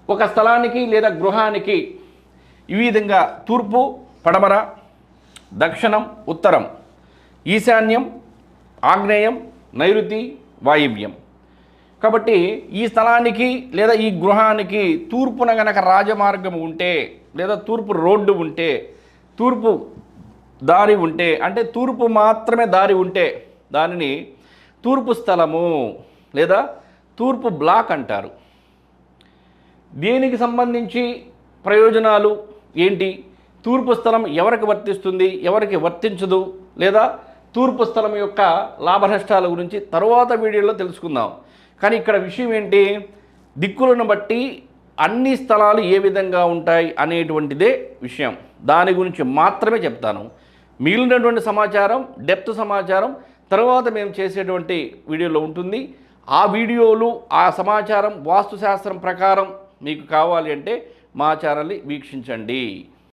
ఒక స్థలానికి లేదా గృహానికి ఈ విధంగా తూర్పు, పడమర, దక్షిణం, ఉత్తరం, ఈశాన్యం, ఆగ్నేయం, నైరుతి, వాయువ్యం. కాబట్టి ఈ స్థలానికి లేదా ఈ గృహానికి తూర్పున గనక రాజమార్గం ఉంటే లేదా తూర్పు రోడ్డు ఉంటే, తూర్పు దారి ఉంటే, అంటే తూర్పు మాత్రమే దారి ఉంటే దానిని తూర్పు స్థలము లేదా తూర్పు బ్లాక్ అంటారు. దీనికి సంబంధించి ప్రయోజనాలు ఏంటి, తూర్పు స్థలం ఎవరికి వర్తిస్తుంది, ఎవరికి వర్తించదు, లేదా తూర్పు స్థలం యొక్క లాభనష్టాల గురించి తరువాత వీడియోలో తెలుసుకుందాం. కానీ ఇక్కడ విషయం ఏంటి, దిక్కులను బట్టి అన్ని స్థలాలు ఏ విధంగా ఉంటాయి అనేటువంటిదే విషయం. దాని గురించి మాత్రమే చెప్తాను. మిగిలినటువంటి సమాచారం, డెప్త్ సమాచారం తర్వాత మేము చేసేటువంటి వీడియోలో ఉంటుంది. ఆ వీడియోలు, ఆ సమాచారం వాస్తుశాస్త్రం ప్రకారం మీకు కావాలి అంటే మా ఛానల్ని వీక్షించండి.